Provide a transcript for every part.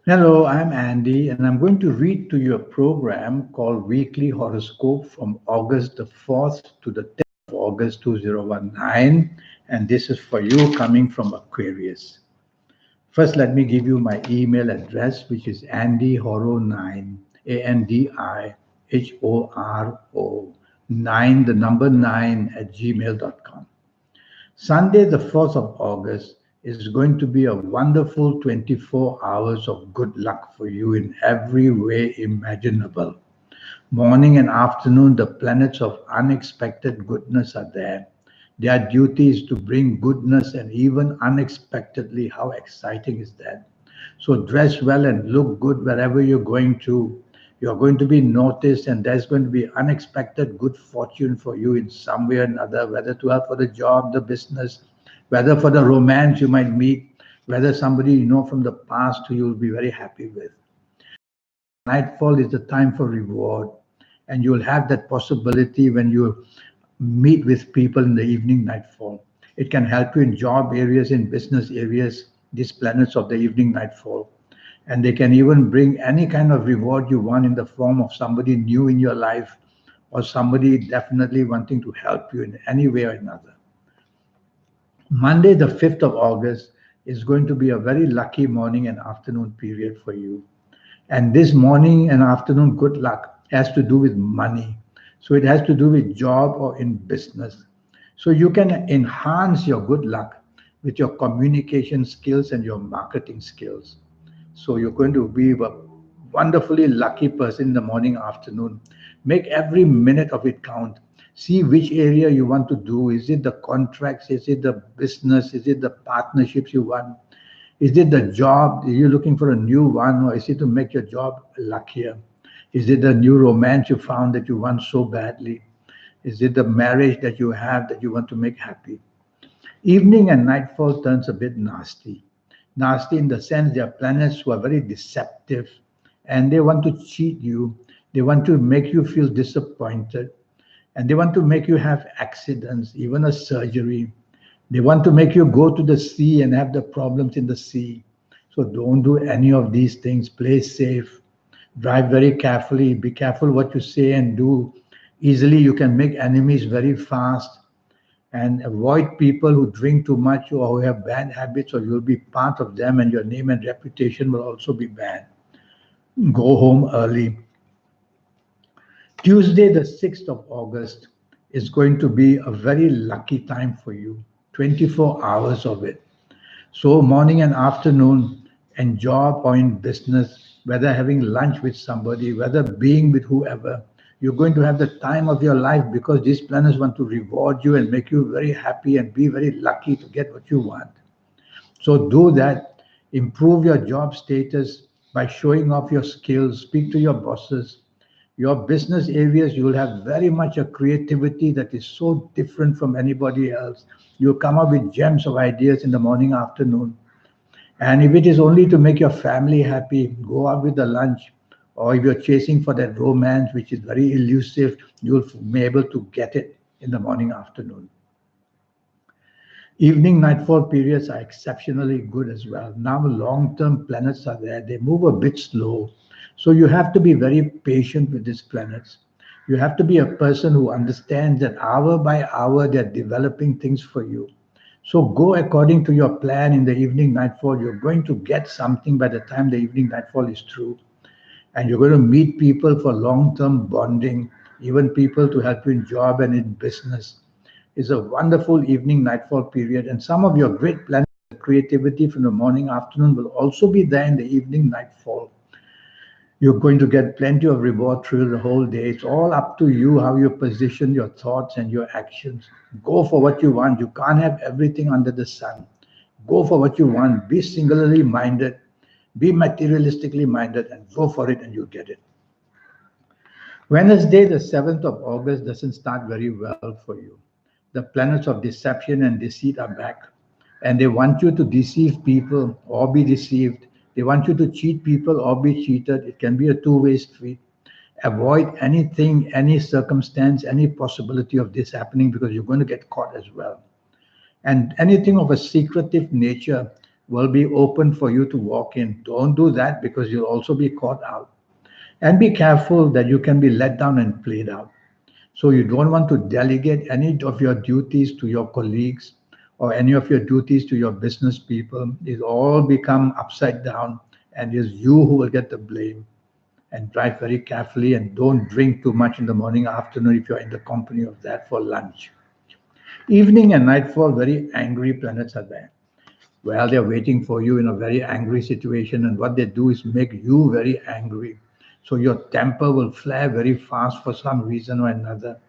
Hello, I'm Andy, and I'm going to read to you a program called Weekly Horoscope from August the 4th to the 10th of August 2019. And this is for you coming from Aquarius. First, let me give you my email address, which is andyhoro9, ANDIHORO 9, the number 9 at gmail.com. Sunday, the 4th of August, is going to be a wonderful 24 hours of good luck for you in every way imaginable. Morning and afternoon, the planets of unexpected goodness are there. Their duty is to bring goodness and even unexpectedly. How exciting is that? So dress well and look good wherever you're going to. You're going to be noticed, and there's going to be unexpected good fortune for you in some way or another, whether to help for the job, the business, whether for the romance you might meet, whether somebody you know from the past who you'll be very happy with. Nightfall is the time for reward, and you'll have that possibility when you meet with people in the evening nightfall. It can help you in job areas, in business areas, these planets of the evening nightfall. And they can even bring any kind of reward you want in the form of somebody new in your life or somebody definitely wanting to help you in any way or another. Monday, the 5th of August, is going to be a very lucky morning and afternoon period for you. And this morning and afternoon good luck has to do with money. So it has to do with job or in business. So you can enhance your good luck with your communication skills and your marketing skills. So you're going to be a wonderfully lucky person in the morning, afternoon. Make every minute of it count. See which area you want to do. Is it the contracts? Is it the business? Is it the partnerships you want? Is it the job? Are you looking for a new one, or is it to make your job luckier? Is it the new romance you found that you want so badly? Is it the marriage that you have that you want to make happy? Evening and nightfall turns a bit nasty. Nasty in the sense they are planets who are very deceptive and they want to cheat you. They want to make you feel disappointed and they want to make you have accidents, even a surgery. They want to make you go to the sea and have the problems in the sea. So don't do any of these things. Play safe. Drive very carefully. Be careful what you say and do. Easily, you can make enemies very fast. And avoid people who drink too much or who have bad habits, or you'll be part of them, and your name and reputation will also be bad. Go home early. Tuesday, the 6th of August, is going to be a very lucky time for you. 24 hours of it. So, morning and afternoon, in job or in business, whether having lunch with somebody, whether being with whoever, you're going to have the time of your life because these planets want to reward you and make you very happy and be very lucky to get what you want. So, do that. Improve your job status by showing off your skills. Speak to your bosses. Your business areas, you will have very much a creativity that is so different from anybody else. You come up with gems of ideas in the morning, afternoon. And if it is only to make your family happy, go out with the lunch. Or if you're chasing for that romance, which is very elusive, you'll be able to get it in the morning, afternoon. Evening nightfall periods are exceptionally good as well. Now, long term planets are there, they move a bit slow. So, you have to be very patient with these planets. You have to be a person who understands that hour by hour they're developing things for you. So, go according to your plan in the evening nightfall. You're going to get something by the time the evening nightfall is through. And you're going to meet people for long term bonding, even people to help you in job and in business. It's a wonderful evening nightfall period, and some of your great planning creativity from the morning afternoon will also be there in the evening nightfall. You're going to get plenty of reward through the whole day. It's all up to you how you position your thoughts and your actions. Go for what you want. You can't have everything under the sun. Go for what you want. Be singularly minded. Be materialistically minded and go for it and you get it. Wednesday, the 7th of August, doesn't start very well for you. The planets of deception and deceit are back, and they want you to deceive people or be deceived. They want you to cheat people or be cheated. It can be a two-way street. Avoid anything, any circumstance, any possibility of this happening because you're going to get caught as well. And anything of a secretive nature, will be open for you to walk in. Don't do that because you'll also be caught out. And be careful that you can be let down and played out. So you don't want to delegate any of your duties to your colleagues or any of your duties to your business people. It all become upside down and it's you who will get the blame. And drive very carefully and don't drink too much in the morning, afternoon if you're in the company of that for lunch. Evening and nightfall, very angry planets are there. Well, they're waiting for you in a very angry situation, and what they do is make you very angry. So your temper will flare very fast for some reason or another.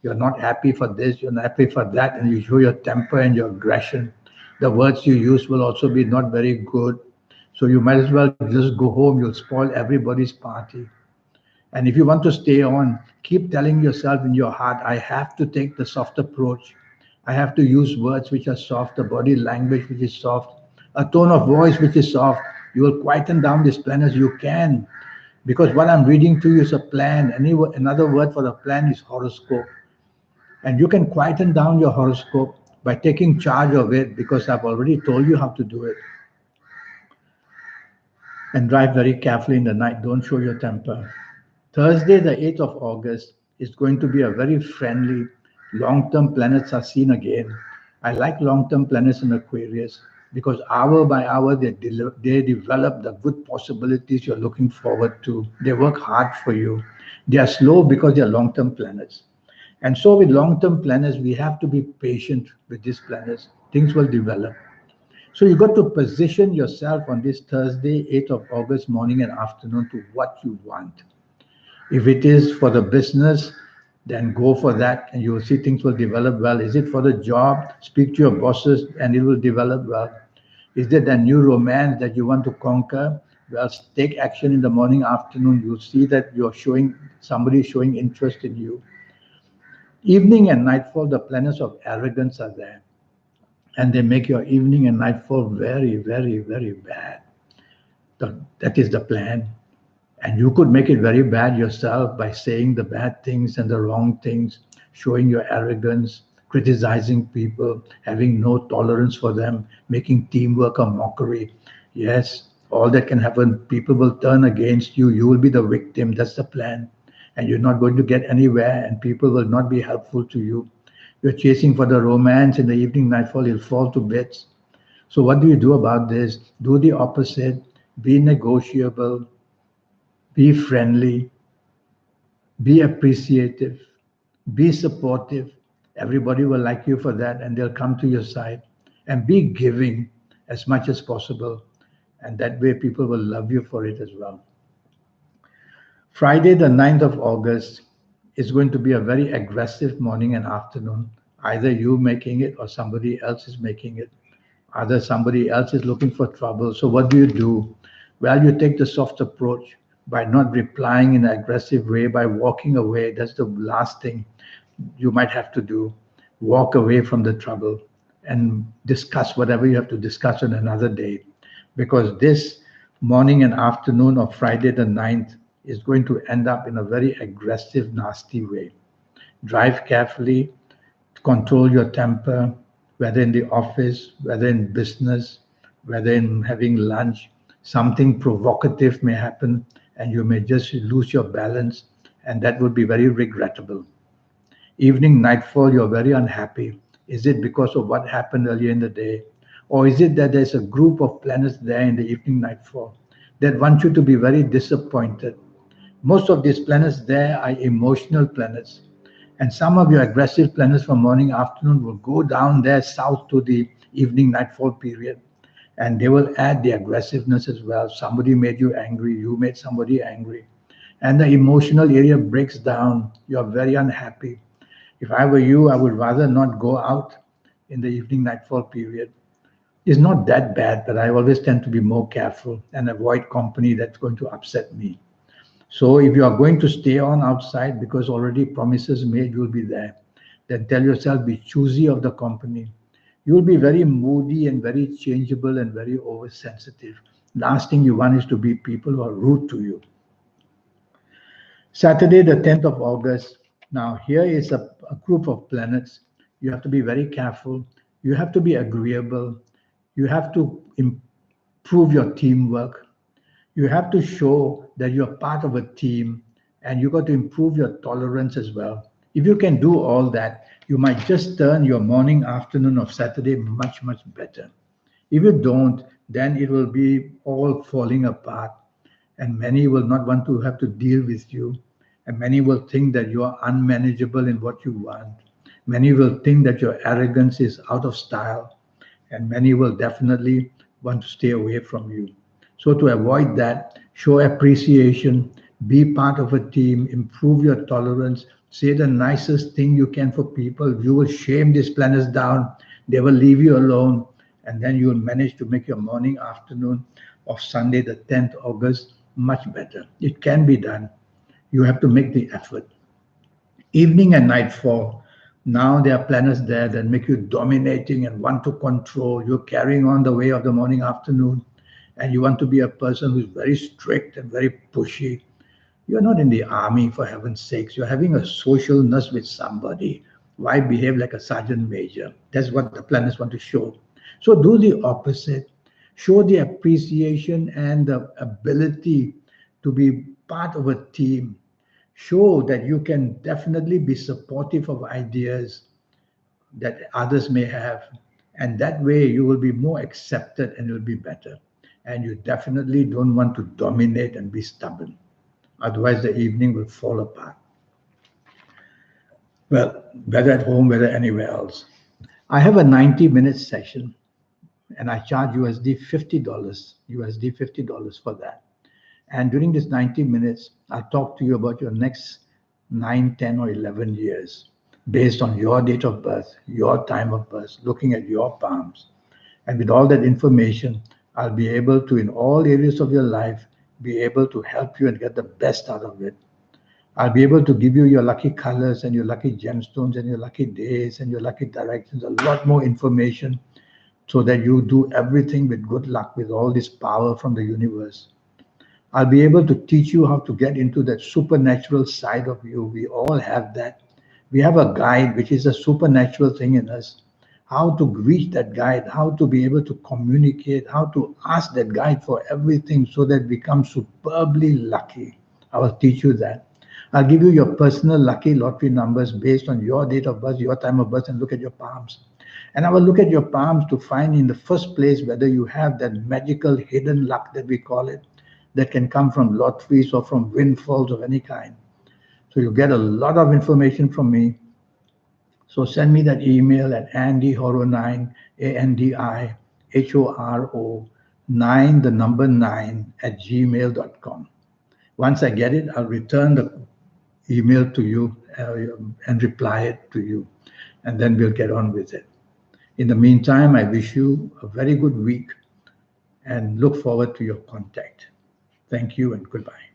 You're not happy for this, you're not happy for that, and you show your temper and your aggression. The words you use will also be not very good. So you might as well just go home, you'll spoil everybody's party. And if you want to stay on, keep telling yourself in your heart, I have to take the soft approach. I have to use words which are soft, a body language which is soft, a tone of voice which is soft. You will quieten down this plan as you can. Because what I'm reading to you is a plan. Another word for the plan is horoscope. And you can quieten down your horoscope by taking charge of it because I've already told you how to do it. And drive very carefully in the night. Don't show your temper. Thursday, the 8th of August, is going to be a very friendly, long term planets are seen again. I like long term planets in Aquarius because hour by hour they develop the good possibilities you're looking forward to. They work hard for you. They are slow because they're long term planets. And so, with long term planets, we have to be patient with these planets. Things will develop. So, you got to position yourself on this Thursday, 8th of August, morning and afternoon to what you want. If it is for the business, then go for that and you will see things will develop well. Is it for the job? Speak to your bosses and it will develop well. Is there a new romance that you want to conquer? Well, take action in the morning, afternoon. You'll see that you're showing somebody showing interest in you. Evening and nightfall, the planets of arrogance are there. And they make your evening and nightfall very, very, very bad. That is the plan. And you could make it very bad yourself by saying the bad things and the wrong things, showing your arrogance, criticizing people, having no tolerance for them, making teamwork a mockery. Yes, all that can happen. People will turn against you. You will be the victim. That's the plan. And you're not going to get anywhere, and people will not be helpful to you. You're chasing for the romance in the evening, nightfall, you'll fall to bits. So, what do you do about this? Do the opposite. Be negotiable, be friendly, be appreciative, be supportive. Everybody will like you for that and they'll come to your side. And be giving as much as possible. And that way people will love you for it as well. Friday, the 9th of August, is going to be a very aggressive morning and afternoon. Either you making it or somebody else is making it. Either somebody else is looking for trouble. So what do you do? Well, you take the soft approach by not replying in an aggressive way, by walking away. That's the last thing you might have to do. Walk away from the trouble and discuss whatever you have to discuss on another day. Because this morning and afternoon of Friday the 9th is going to end up in a very aggressive, nasty way. Drive carefully, control your temper, whether in the office, whether in business, whether in having lunch. Something provocative may happen and you may just lose your balance, and that would be very regrettable. Evening, nightfall, you're very unhappy. Is it because of what happened earlier in the day? Or is it that there's a group of planets there in the evening, nightfall that want you to be very disappointed? Most of these planets there are emotional planets. And some of your aggressive planets from morning, afternoon will go down there south to the evening, nightfall period. And they will add the aggressiveness as well. Somebody made you angry, you made somebody angry. And the emotional area breaks down. You're very unhappy. If I were you, I would rather not go out in the evening, nightfall period. It's not that bad, but I always tend to be more careful and avoid company that's going to upset me. So if you are going to stay on outside because already promises made, you'll be there. Then tell yourself, be choosy of the company. You'll be very moody and very changeable and very oversensitive. Last thing you want is to be people who are rude to you. Saturday, the 10th of August. Now, here is a group of planets. You have to be very careful. You have to be agreeable. You have to improve your teamwork. You have to show that you're part of a team, and you got to improve your tolerance as well. If you can do all that, you might just turn your morning, afternoon of Saturday much, much better. If you don't, then it will be all falling apart, and many will not want to have to deal with you, and many will think that you are unmanageable in what you want. Many will think that your arrogance is out of style, and many will definitely want to stay away from you. So, to avoid that, show appreciation, be part of a team, improve your tolerance, say the nicest thing you can for people. You will shame these planners down, they will leave you alone, and then you will manage to make your morning, afternoon of Sunday, the 10th August, much better. It can be done. You have to make the effort. Evening and nightfall. Now there are planners there that make you dominating and want to control. You're carrying on the way of the morning, afternoon, and you want to be a person who's very strict and very pushy. You're not in the army, for heaven's sakes. You're having a socialness with somebody. Why behave like a sergeant major? That's what the planners want to show. So do the opposite. Show the appreciation and the ability to be part of a team. Show that you can definitely be supportive of ideas that others may have. And that way you will be more accepted and you'll be better. And you definitely don't want to dominate and be stubborn. Otherwise, the evening will fall apart. Well, whether at home, whether anywhere else. I have a 90-minute session and I charge USD $50 for that. And during this 90 minutes, I'll talk to you about your next 9, 10, or 11 years based on your date of birth, your time of birth, looking at your palms. And with all that information, I'll be able to, in all areas of your life, be able to help you and get the best out of it. I'll be able to give you your lucky colors and your lucky gemstones and your lucky days and your lucky directions, a lot more information so that you do everything with good luck, with all this power from the universe. I'll be able to teach you how to get into that supernatural side of you. We all have that. We have a guide, which is a supernatural thing in us. How to reach that guide, how to be able to communicate, how to ask that guide for everything so that we become superbly lucky. I will teach you that. I'll give you your personal lucky lottery numbers based on your date of birth, your time of birth, and look at your palms. And I will look at your palms to find in the first place whether you have that magical hidden luck that we call it, that can come from lotteries or from windfalls of any kind. So you get a lot of information from me. So send me that email at andyhoro9, ANDIHORO 9, the number 9, at gmail.com. Once I get it, I'll return the email to you and reply it to you. And then we'll get on with it. In the meantime, I wish you a very good week and look forward to your contact. Thank you and goodbye.